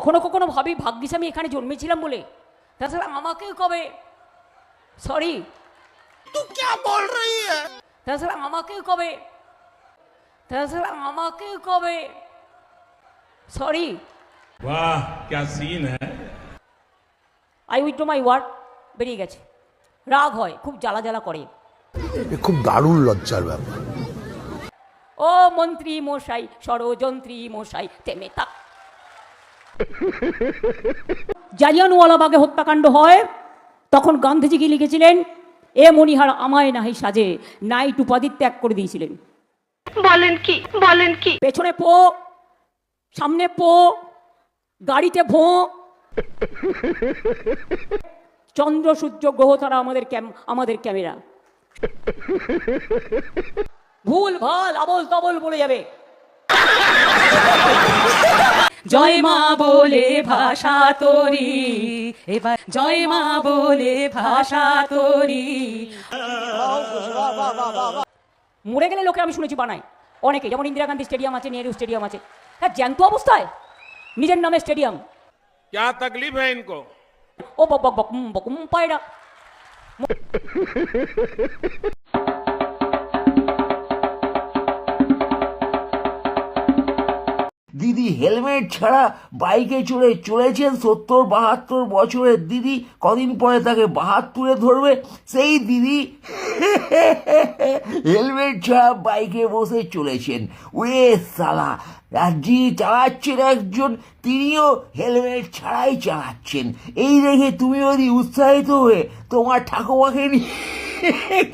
কখনো কখনো ভাবি ভাগ্যিস আমি এখানে জন্মেছিলাম বলে, তাছাড়া আমাকেও কবে, সরি तू क्या बोल रही है? তাছাড়া আমাকেও কবে, তাছাড়া আমাকেও কবে, সরি वाह क्या सीन है। আই উইথড্র মাই ওয়ার্ড, বেরিয়ে গেছে। রাগ হয়, খুব জ্বালা জ্বালা করে। খুব দারুণ লজ্জার ব্যাপার। ও মন্ত্রী মশাই, ষড়যন্ত্রী মশাই, থেমে থাক। জালিয়ানওয়ালাবাগে হত্যাকাণ্ড হয়, তখন গান্ধীজি কি লিখেছিলেন? এ মণিহার আমায় নাহি সাজে, নাইট উপাধি ত্যাগ করে দিয়েছিলেন। বলেন কি পেছনে পো, সামনে পো, গাড়িতে ভোঁ, চন্দ্র সূর্য গ্রহ তারা আমাদের ক্যামেরা। ভুল ভাল আবল তবল বলে যাবে। জয় মা বলে ভাষা তোরি, এবার জয় মা বলে ভাষা তোরি। মরে গেলে লোকে আমি শুনেছি বানায় অনেকে, যেমন ইন্দিরা গান্ধী স্টেডিয়াম আছে, নেহরু স্টেডিয়াম আছে। হ্যাঁ, জ্যান্ত অবস্থায় নিজের নামে স্টেডিয়াম। क्या तकलीफ है इनको? ও বক বক বক বকুম পায়রা। দিদি হেলমেট ছাড়া বাইকে চড়ে চলেছেন 70-72 বছরের দিদি। কদিন পরে তাকে 72-এ ধরবে সেই দিদি হেলমেট ছাড়া বাইকে বসে চলেছেন। ওরে সালা, রাজ্যি চালাচ্ছেন একজন, তিনিও হেলমেট ছাড়াই চালাচ্ছেন। এই দেখে তুমি যদি উৎসাহিত হয়ে তোমার ঠাকুমাকে নিয়ে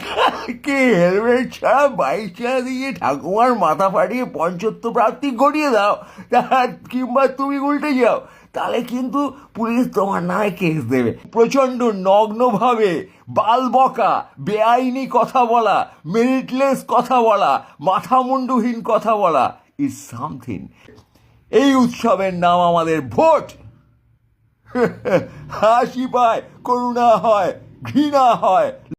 কালকে হেলমেট ছাড়া বাইক চালা দিয়ে ঠাকুমার মাথা ফাটিয়ে পঞ্চত্ব প্রাপ্তি ঘটিয়ে দাও, কিংবা তুমি উল্টে যাও, তাহলে কিন্তু পুলিশ তোমার নামে কেস দেবে। প্রচণ্ড নগ্নভাবে বাল বকা, বেআইনি কথা বলা, মেরিটলেস কথা বলা, মাথা মুন্ডুহীন কথা বলা ইজ সামথিং। এই উৎসবের নাম আমাদের ভোট। হাসি পায়, করুণা হয়, ঘৃণা হয়।